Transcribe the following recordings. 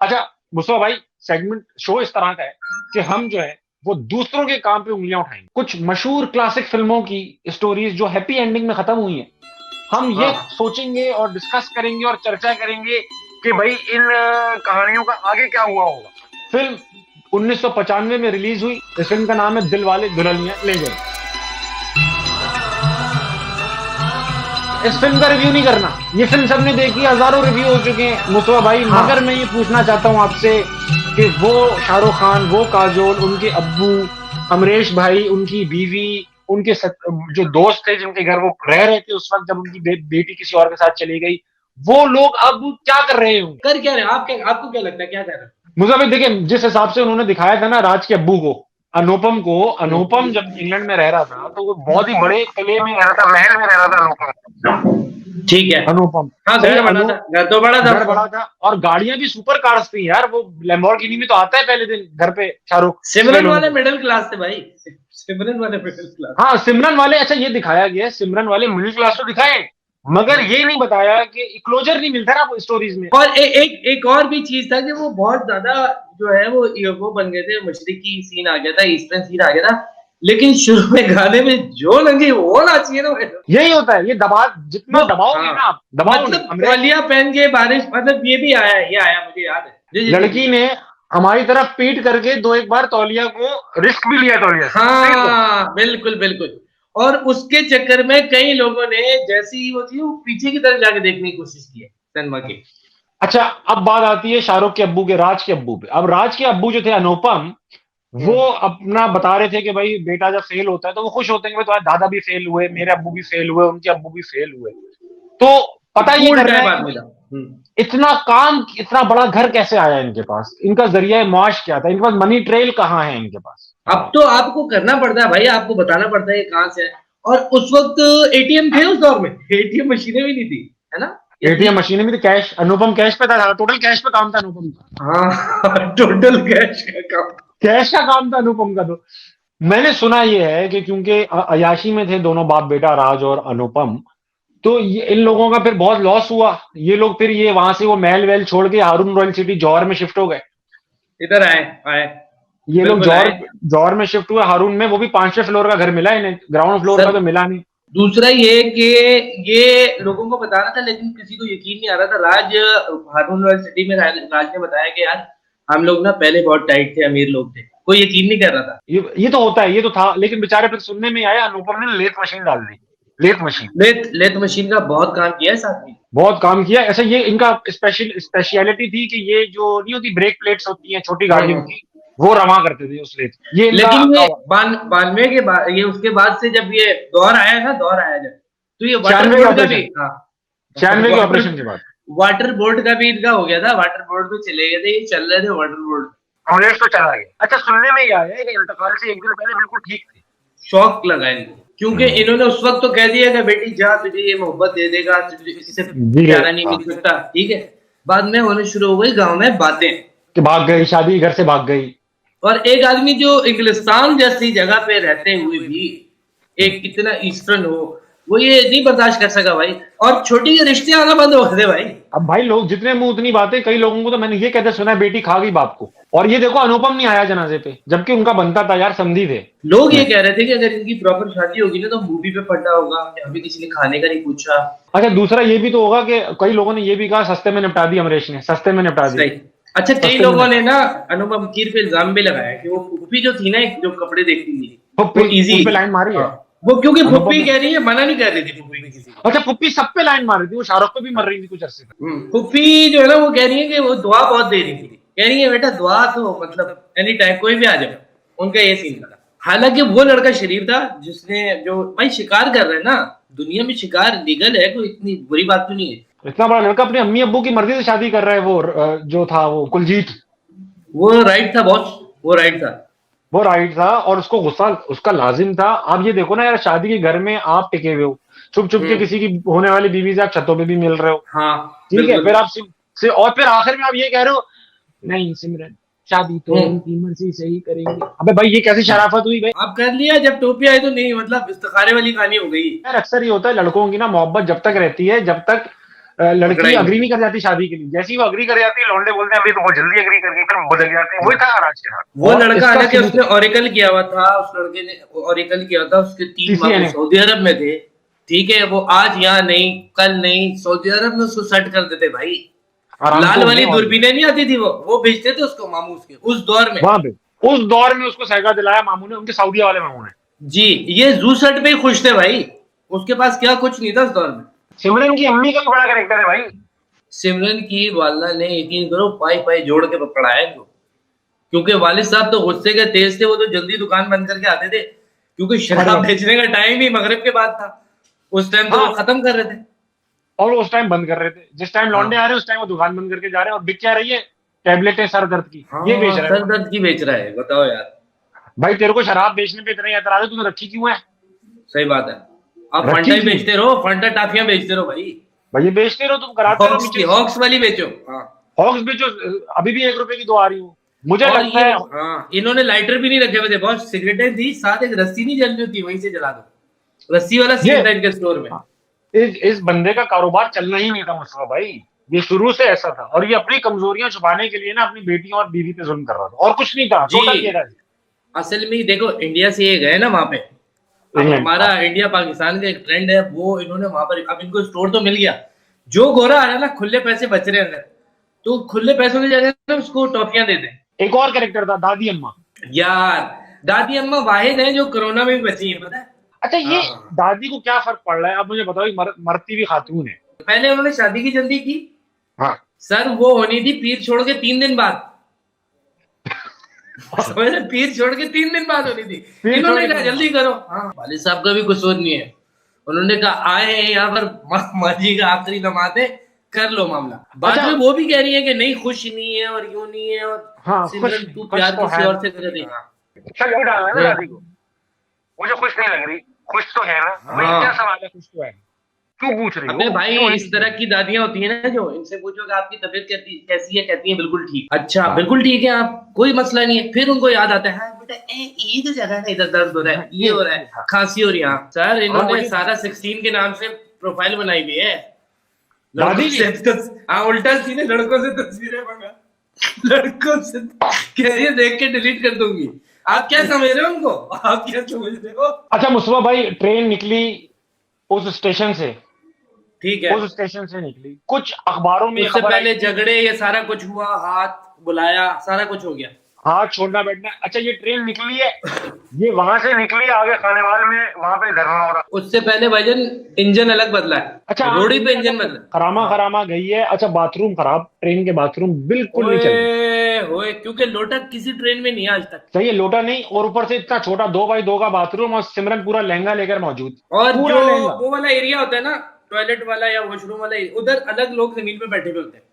अच्छा मुस्तफा भाई, segment show इस तरह का है कि हम जो है वो दूसरों के काम पे उंगलियां उठाएंगे। कुछ मशहूर क्लासिक फिल्मों की स्टोरीज जो हैप्पी एंडिंग में खत्म हुई हैं, हम ये हाँ। सोचेंगे और डिस्कस करेंगे और चर्चा करेंगे कि भाई इन कहानियों का आगे क्या हुआ होगा। फिल्म 1995 में रिलीज हुई। इस फिल्म का नाम है दिल वाले दुल्हनिया ले गए। इस फिल्म का रिव्यू नहीं करना, ये फिल्म सबने देखी, हजारों रिव्यू हो चुके हैं मुस्तफा भाई, मगर हाँ। मैं ये पूछना चाहता हूं आपसे कि वो शाहरुख खान, वो काजोल, उनके अब्बू अमरीश भाई, उनकी बीवी, उनके जो दोस्त थे जिनके घर वो रह रहे थे उस वक्त जब उनकी बेटी किसी और के साथ चली गई, वो लोग अब क्या कर रहे होंगे। कर क्या रहे हैं? आप क्या, आपको क्या लगता है क्या कर रहे मुझे भाई देखिए, जिस हिसाब से उन्होंने दिखाया था ना राज के अब्बू को, अनुपम को, हैं? अनुपम जब इंग्लैंड में रह रहा था तो वो बहुत ही बड़े किले में रह रहा था, महल में रह रहा था अनुपम। ठीक है। अनुपम हाँ, से घर बड़ा अनु था, घर तो बड़ा था घर उसका। बड़ा था और गाड़ियां भी सुपर कार्स थी यार। वो लैम्बोर्गिनी में तो आता है पहले दिन घर पे शाहरुख सिमरन स्टेलोन वाले के। मिडिल क्लास थे भाई। सिमरन वाले मिडिल क्लास। हाँ सिमरन वाले, अच्छा ये दिखाया गया है, सिमरन वाले मिडिल क्लास तो दिखाए, मगर ये नहीं बताया कि क्लोजर नहीं मिलता ना वो स्टोरीज में। और एक और भी चीज था कि वो बहुत ज्यादा जो है वो बन गए थे, मशरकी सीन आ गया था, ईस्टर्न सीन आ गया था। लेकिन शुरू में गाने में जो लगी वो ना चाहिए ना भाई। यही होता है, ये दबा, जितना वो दबाओगे हाँ, ना आप, दबाओ नहीं। मतलब अमरीश, तौलिया पहन के बारिश, मतलब ये भी आया है, ये आया मुझे याद है। जी जी जी लड़की जी। ने हमारी तरफ पीट करके दो एक बार तौलिया को रिस्क भी लिया, तौलिया से सही बोल। हाँ बिल्कुल बिल्कुल। और उसके चक्कर में कई लोगों ने जैसी ही वो थी वो पीछे की तरफ जाके देखने की कोशिश की है सलमा की। अच्छा अब बात आती है शाहरुख के अब्बू के, राज के अब्बू पे। अब राज के अब्बू जो थे अनुपम, वो हम्म। अपना बता रहे थे कि भाई बेटा जब फेल होता है तो वो खुश होते हैं कि भाई तुम्हारे दादा भी फेल हुए, मेरे अब्बू भी फेल हुए, उनके अब्बू भी फेल हुए। तो पता ये कूल करना टाइप है कि आदमी भाई था। इतना काम, इतना बड़ा घर कैसे आया इनके पास, इनका जरिया माश क्या था, इनके पास मनी ट्रेल कहाँ है इनके पास। अब तो आपको करना पड़ता है भाई, आपको बताना पड़ता है ये कहाँ से है। और उस वक्त एटीएम थे उस दौर में, एटीएम मशीनें भी नहीं थी, है ना? ये थी। एटीएम मशीनें भी तो, कैश अनुपम कैश पे था, टोटल कैश पे काम था अनुपम का। हाँ। टोटल कैश का काम। कैश का काम था अनुपम का। तो मैंने सुना ये है कि क्योंकि अयाशी में थे दोनों बाप बेटा, राज और अनुपम, तो ये इन लोगों का फिर बहुत लॉस हुआ। ये लोग फिर ये वहां से वो महल वहल छोड़ के हारून रॉयल सिटी जौहर में शिफ्ट हो गए। इधर आए आए। ये लोग बिल्कुल जौहर, आए। जौहर में शिफ्ट हुए हारून में। वो भी 5वें फ्लोर का घर मिला इन्हें, ग्राउंड फ्लोर का सर, तो मिला नहीं। दूसरा ये कि ये लोगों को बताना था लेकिन किसी को यकीन नहीं आ रहा था। हारून यूनिवर्सिटी में राज ने बताया कि यार हम लोग ना पहले बहुत टाइट थे, अमीर लोग थे, कोई यकीन नहीं कर रहा था। ये तो होता है, ये तो था, लेकिन बेचारे फिर सुनने में आया अनुपम ने लेथ मशीन डाल दी। Lathe machine lathe lathe machine का बहुत काम किया है साथ में। बहुत काम किया। ऐसा ये इनका स्पेशलिटी थी कि ये जो नहीं होती ब्रेक प्लेट्स होती हैं छोटी गाड़ियों हम्म। की, वो रवा करते थे उस लेथ, ये इनका लेकिन ये काम। 92 के बाद, ये उसके बाद से जब ये दौर आया ना, दौर आया जब, तो ये वाटर 96 के बोर्ड का भी, ऑपरेशन, हाँ, 96 के वाटर ऑपरेशन के बाद। वाटर बोर्ड का भी इनका हो गया था। वाटर बोर्ड में चले गए थे, ये चल रहे थे वाटर बोर्ड। अमरीश तो चला गया। अच्छा सुनने में ही आया है कि इंतकाल से एक दिन पहले बिल्कुल ठीक थे। शौक लगा इनको, क्योंकि इन्होंने उस वक्त तो कह दिया कि बेटी जा, तुझे ये मोहब्बत दे देगा, तुझे इससे धीरे, प्यारा नहीं हाँ, मिल सकता, ठीक है। बाद में होने शुरू हो गई गांव में बातें। कि भाग गई, शादी घर से भाग गई। और एक आदमी जो इंग्लिस्तान जैसी जगह पे रहते हुए भी एक इतना ईस्टर्न हो, वो ये नहीं बर्दाश्त कर सका भाई। और छोटी के रिश्ते आना बंद हो गए भाई। अब भाई लोग जितने मुंह उतनी बातें, कई लोगों को तो मैंने ये कहते सुना है बेटी खा गई बाप को। और ये देखो अनुपम नहीं आया जनाजे पे, जबकि उनका बनता था यार, समधी थे। लोग ये कह रहे थे कि अगर इनकी प्रॉपर शादी होगी ना तो मूवी पे पड़ना होगा, अभी किसी ने खाने का नहीं पूछा। अच्छा दूसरा ये भी तो होगा कि कई लोगों ने ये भी कहा सस्ते में निपटा दी अमरीश ने, सस्ते में निपटा दी। सही। अच्छा, कई सस्ते में लोगों ने ना अनुपम कीर पे इल्जाम भी लगाया कि वो फुप्पी जो थी ना, एक जो कपड़े देखती थी, वो फुप्पी इजी, उन पे लाइन मारी है हाँ, वो क्योंकि अनुपम फुप्पी ने। कह रही है, मना नहीं कर रही थी फुप्पी किसी को। अच्छा फुप्पी सब पे लाइन मार रही थी, वो शाहरुख पे भी मर रही थी कुछ अरसे तक। फुप्पी जो है ना वो कह रही है कि वो दुआ बहुत दे रही थी, कह रही है बेटा दुआ तो मतलब एनी टाइम कोई भी आ जाए, उनका ये सीन था। हालांकि वो लड़का शरीफ था जिसने, जो भाई शिकार कर रहे हैं ना, दुनिया में शिकार लीगल है, कोई इतनी बुरी बात तो नहीं है। इतना बड़ा लड़का अपने अम्मी अब्बू की मर्जी से शादी कर रहा है। वो जो था वो कुलजीत, वो राइट था बॉस, वो राइट था। वो राइट था और उसको गुस्सा उसका लाजिम था। आप ये देखो ना यार, शादी के घर में आप टिके हुए हो, छुप छुप के किसी की होने वाली बीवी से आप छतों पे भी मिल रहे हो, हाँ ठीक है, बिल्कुल। फिर आप और फिर आखिर में आप ये कह रहे हो नहीं सिमरन, शादी तो हम्म। उनकी मर्जी से ही करेंगे। अबे भाई ये कैसी शराफत हुई भाई। आप कर लिया, जब टोपी आई तो नहीं, मतलब इस्तिखारे वाली कहानी हो गई। यार अक्सर ये होता है लड़कों की ना मोहब्बत जब तक रहती है, जब तक लड़की पकड़ाई अग्री नहीं कर जाती शादी के लिए, जैसे ही वो अग्री कर जाती है लौंडे बोलते हैं अभी तो बहुत जल्दी अग्री कर गई, फिर बदल जाते हैं। वही था राज के साथ। वो और लड़का, इसका हालांकि शुरू उसने ओरिकल किया हुआ था, उस लड़के ने ओरिकल किया था, उसके 3 माह वो CCNA सऊदी अरब में थे। ठीक है, वो आज यहाँ नहीं, कल नहीं, सऊदी अरब में उसको सेट कर देते भाई। लाल आरामको में वाली और क्या दूरबीनें नहीं आती थी, वो भेजते थे उसको मामू उसके उस दौर में। वहां पे उस दौर में उसको सहगा दिलाया मामू ने, उनके सऊदीया वाले मामू ने। जी, ये जू सेट पे ही खुश थे भाई, उसके पास क्या कुछ नहीं था उस दौर में। सिमरन की अम्मी का भी बड़ा कैरेक्टर है भाई। सिमरन की वालदा ने, यकीन करो, पाई पाई जोड़ के पकड़ाया इनको। क्योंकि वालिद साहब तो गुस्से के तेज थे, वो तो जल्दी दुकान बंद करके आते थे, क्योंकि शराब बेचने का टाइम ही मगरिब के बाद था। उस टाइम तो हाँ, वो खत्म कर रहे थे। और वो उस टाइम बंद कर रहे थे, जिस टाइम लौंडे हाँ आ रहे हैं उस टाइम वो दुकान बंद करके जा रहे हैं, और बिक क्या रही है, टैबलेटें सर दर्द की, ये बेच हाँ, रहे हैं सर वो। दर्द की बेच रहा है, बताओ यार। भाई तेरे को शराब बेचने पे इतना ही एतराज है, तूने रखी क्यों है? सही बात है। आप फंटा रखी ही क्यों है? बेचते रहो, फंटा टाफियां बेचते रहो भाई। भाई ये बेचते रहो, तुम कराते रहो हॉक्स की, नीचे से। हॉक्स वाली बेचो। हाँ। हॉक्स बेचो, अभी भी 1 रुपए की दो आ रही हो, मुझे और लगता ये, है। हाँ, इन्होंने लाइटर भी नहीं रखे हुए थे, बहुत सिगरेटें थी, साथ एक रस्सी नहीं जल रही थी, वहीं से जला दो। रस्सी वाला ये सीन था इनके स्टोर में। हाँ, इस बंदे का कारोबार चलना ही नहीं था मुस्तफा भाई। ये शुरू से ऐसा था, और ये अपनी कमजोरियां छुपाने के लिए ना अपनी बेटियों और बीवी पे जुल्म कर रहा था, और कुछ नहीं था, जी, टोटल ये था। असल में देखो, इंडिया से ये गए ना वहां पे। अब इंग्लैंड, हमारा हाँ। इंडिया पाकिस्तान का एक ट्रेंड है, वो इन्होंने वहां पर, अब इनको स्टोर तो मिल गया। जो गोरा आ रहा है ना, खुले पैसे बच रहे हैं अंदर, तो खुले पैसों की जगह ना उसको टॉफियां देते हैं। एक और कैरेक्टर था, दादी अम्मा। यार, दादी अम्मा वाहिद है जो कोरोना में भी बची है, पता है। अच्छा, ये हाँ, दादी को क्या फर्क पड़ रहा है? अब मुझे बताओ, मरती भी खातून है। पहले उन्होंने शादी की जल्दी की। हाँ। सर, वो होनी थी पीर छोड़ के 3 दिन बाद। समझ रहे? पीर छोड़ के 3 दिन बाद होनी थी। फिर छोड़ इन्होंने के कहा तीन जल्दी करो। हाँ, वालिद साहब का भी कसूर नहीं है। उन्होंने कहा आए हैं यहाँ पर माजी का आखिरी नमाज है, कर लो मामला। बाद अच्छा, में वो भी कह रही है कि नहीं, खुश नहीं है और यूं नहीं है, और हाँ, खुश सिमरन नहीं, तू खुश प्यार तो किसी है। और से कर दे। शक भी डालना है ना हाँ, दादी को। मुझे खुश नहीं लग रही, खुश तो है ना भाई, क्या हाँ। सवाल है, खुश तो है, क्यों पूछ रही अबे हो, भाई, क्यों है इस नहीं तरह भाई? की दादियां होती है ना, जो इनसे पूछो कि आपकी तबीयत कैसी है, कहती है बिल्कुल ठीक। अच्छा, हाँ, बिल्कुल ठीक है, आप कोई मसला नहीं है। फिर उनको याद आता है, हाँ बेटा, ये तो जगह है, इधर दर्द हो रहा हाँ, है, ये हो रहा ये है, हाँ। खांसी हो रही है। हाँ सर, हाँ, इन्होंने वही सारा 16 के नाम से प्रोफाइल बनाई हुई है। लड़कों दादी की। से हाँ, उल्टा सीधे लड़कों से तस्वीरें मंगा, लड़कों से कह रही है देख के डिलीट कर दूंगी। आप क्या समझ रहे हो उनको? आप क्या समझ रहे हो? अच्छा मुस्तफा भाई, ट्रेन निकली उस स्टेशन से, ठीक है। उस स्टेशन से निकली, कुछ अखबारों में ये उससे खबर आई पहले थी। झगड़े, ये सारा कुछ हुआ, हाथ बुलाया, सारा कुछ हो गया। हाथ छोड़ना बैठना, अच्छा ये ट्रेन निकली है, ये वहां से निकली, आगे खानेवाल में वहां पे धरना हो रहा। उससे पहले भाईजान इंजन अलग बदला अच्छा है, हाँ, रोडी पे इंजन इंजन अलग बदला। खरामा हाँ। खरामा गई है। अच्छा, बाथरूम खराब, ट्रेन के बाथरूम बिल्कुल नहीं चल रहे। ओए होए, क्योंकि लोटक किसी ट्रेन में नहीं है आज तक। सही है, लोटा नहीं, और ऊपर से इतना छोटा 2x2 का बाथरूम, और सिमरन पूरा लहंगा लेकर मौजूद, और जो पूरा लहंगा। वो वाला एरिया होता है ना, टॉयलेट वाला या वॉशरूम वाला उधर अलग लोग जमीन पे बैठे हुए होते हैं,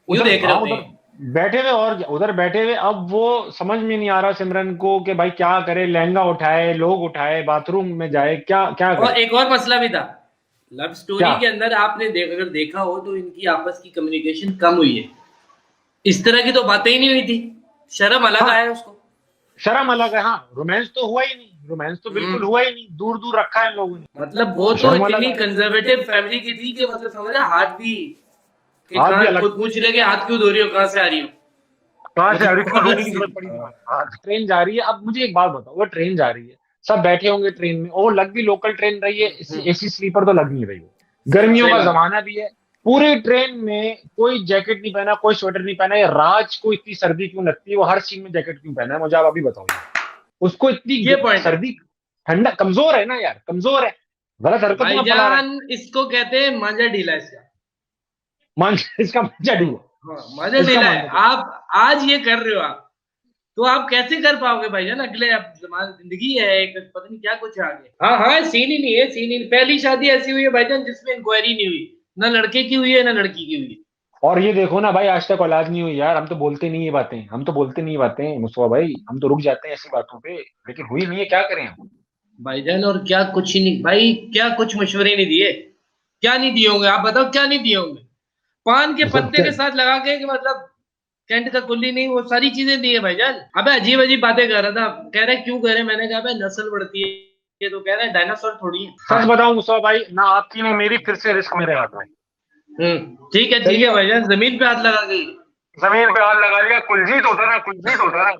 यूं उधर देख रहे हाँ, होते उधर हैं। बैठे हुए, और उधर बैठे हुए। अब वो समझ में नहीं आ रहा सिमरन को कि भाई क्या करे, लहंगा उठाए, लोग उठाए, बाथरूम में जाए, क्या क्या और करे। एक और मसला भी था, लव क्या? स्टोरी के अंदर आपने अगर देखा हो तो इनकी आपस की कम्युनिकेशन कम हुई है। इस तरह की तो बातें ही नहीं हुई थी, शर्म अलग हाँ, आया उसको। शर्म अलग है, हाँ, रोमांस तो हुआ ही नहीं, रोमांस तो बिल्कुल हम्म हुआ ही नहीं, दूर दूर रखा है इन लोगों ने। मतलब वो तो शर्म अलग इतनी है। कंजर्वेटिव फैमिली की थी कि मतलब समझ रहे, हाथ भी कि हाथ भी कहाँ, अलग, खुद पूछ रहे कि हाथ क्यों धो रही हो, कहाँ से आ रही हो। कहाँ से आ रही, क्यों मतलब धोने की जरूरत पड़ी तुम्हें? हाँ, ट्रेन जा रही है। अब मुझे एक बात बताओ, वो ट्रेन जा रही है, सब बैठे होंगे ट्रेन में, और वो लग भी लोकल ट्रेन रही है, एसी स्लीपर तो लग नहीं रही वो, गर्मियों सही का बात है। जमाना भी है। पूरी ट्रेन में कोई जैकेट नहीं पहना, कोई स्वेटर नहीं पहना, ये राज को इतनी सर्दी क्यों लगती है, वो हर सीन में जैकेट क्यों पहना है, मुझे आप अभी बताओ ये। उसको इतनी ये पॉइंट है सर्दी, ठंडा, कमजोर है ना यार, कमजोर है, गलत हरकतों में पड़ा रहा है। भाईजान, इसको कहते हैं मांझा ढीला इसका। मान इसका मजा नहीं हाँ, मांझा हुआ, इसका ढीला मान है। आप आज ये कर रहे हो आप, तो आप कैसे कर पाओगे भाईजान अगले? अब जमाना, जिंदगी है एक, पता नहीं क्या कुछ है आगे। हाँ हाँ, सीन ही नहीं है, सीन ही नहीं। पहली शादी ऐसी हुई है भाईजान जिसमें इंक्वायरी नहीं हुई, ना लड़के की हुई है ना लड़की की हुई है। और ये देखो ना भाई, आज तक औलाद नहीं हुई यार, हम तो बोलते नहीं ये बातें, हम तो बोलते नहीं ये बातें मुस्तफा भाई, हम तो रुक जाते हैं ऐसी बातों पे, लेकिन हुई नहीं है, क्या करें हम। भाईजान, और क्या कुछ ही नहीं भाई, क्या कुछ मशवरे नहीं दिए? क्या नहीं दिए होंगे आप बताओ, क्या नहीं दिए होंगे? पान के मतलब पत्ते के साथ लगा के कि मतलब कैंट का कुल्ली नहीं, वो सारी चीजें दी है भाईजान। अबे अजीब अजीब बातें कर रहा था, कह रहे क्यों कह रहे, मैंने कहा भाई नस्ल बढ़ती है, तो कह रहे डायनासोर थोड़ी है। सच हाँ, बताऊं मुस्तफा भाई, ना आपकी ना मेरी, फिर से रिस्क मेरे हाथ में। ठीक है सही है। भाईजान, जमीन पे हाथ लगा गई। जमीन पे हाथ लगा लिया, कुलजीत होता ना, कुलजीत होता ना,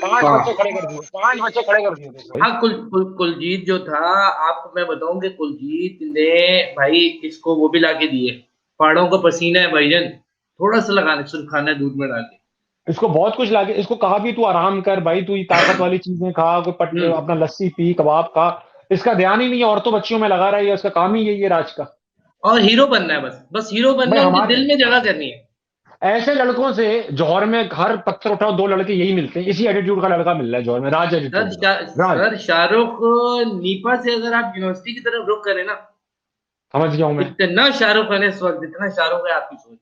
5 हाँ बच्चे खड़े कर दिए, 5 बच्चे खड़े कर दिए थे। हाँ, कुलजीत जो था, आपको मैं बताऊं कि कुलजीत ने भाई इसको वो भी लाके दिए, पहाड़ों का पसीना है भाईजान, थोड़ा सा लगाने सिर्फ खाना है दूध में डाल के। इसको बहुत कुछ लागे, इसको कहा भी तू आराम कर भाई, तू ये ताकत वाली चीजें खा, कोई हम्म अपना लस्सी पी, कबाब खा। इसका ध्यान ही नहीं है, औरतों बच्चियों में लगा रहा है, इसका काम ही यही है राज का। और हीरो बनना है, बस बस हीरो बनना भाई है, उनके हमारे दिल में जगह करनी है। ऐसे लड़कों से जौहर में हर पत्थर उठाओ 2 लड़के यही मिलते हैं, इसी एटीट्यूड का लड़का मिल रहा है जौहर में, राज सर एटीट्यूड का। राज, सर शाहरुख नीपा से अगर आप यूनिवर्सिटी की तरफ रुक करें ना, समझ गया हूं मैं। इतना शाहरुख खान है इस वक्त, जितना शाहरुख है आपकी सोच।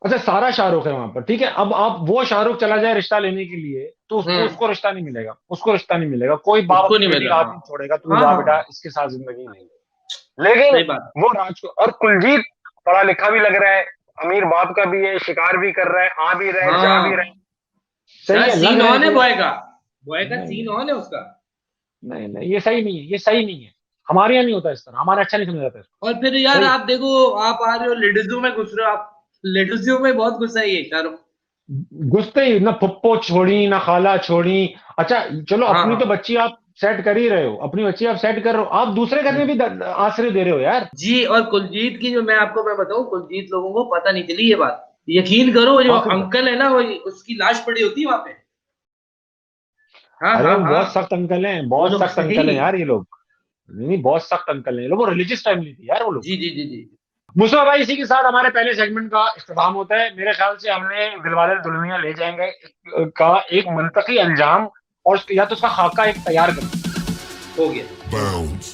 अच्छा, सारा शाहरुख है वहां पर, ठीक है। अब आप वो शाहरुख चला जाए रिश्ता लेने के लिए, तो हम्म उसको रिश्ता नहीं मिलेगा, उसको रिश्ता नहीं मिलेगा, कोई बाप उसको अपनी नहीं बेटी मिल का रहा, हाथ हाँ नहीं छोड़ेगा, तू हाँ जा हाँ बेटा हाँ, इसके साथ जिंदगी नहीं। लेकिन सही बात। वो राज को, और कुलजीत पढ़ा लिखा भी लग रहा है, अमीर बाप का भी है, शिकार भी कर रहा है, आ भी रहा है, जा भी रहा है। हाँ सही सर, है, लग सीन रहा है ऑन है कि बॉय का नहीं सीन नहीं ऑन है उसका। नहीं नहीं, ये सही नहीं है, ये सही नहीं है। हमारे यहाँ नहीं होता इस तरह, हमारे अच्छा नहीं समझा जाता इसको। और फिर यार सही, आप देखो, आप आ रहे हो लेडीजों में घुस रहे हो, आप लेडीजों में बहुत गुस्सा है ये शाहरुख। घुसते ही ना फुप्पो छोड़ी ना खाला छोड़ी। अच्छा, चलो हाँ अपनी तो हाँ बच्ची आप सेट कर ही रहे हो, अपनी बच्ची आप सेट कर रहे हो, आप दूसरे घर में भी आश्रय दे रहे हो यार। जी। और कुलजीत की जो मैं बताऊं, कुलजीत लोगों को पता नहीं चली ये बात, यकीन करो, जो हाँ फिर क्या? अंकल है ना, वो उसकी लाश पड़ी होती है वहां पे। हाँ अरे हाँ वो हाँ, बहुत सख्त अंकल हैं, वो बहुत लोग सख्त सही। अंकल हैं यार ये लोग। नहीं नहीं, बहुत सख्त अंकल हैं ये लोग, वो रिलीजियस फैमिली थी यार वो लोग। जी जी जी जी। मुस्तफा भाई, इसी के साथ हमारे पहले सेगमेंट का इख्तिताम होता है। मेरे ख्याल से हमने दिलवाले दुल्हनिया ले जाएंगे का एक मंतकी अंजाम, और या तो उसका खाका एक तैयार कर हो गया। Bounce.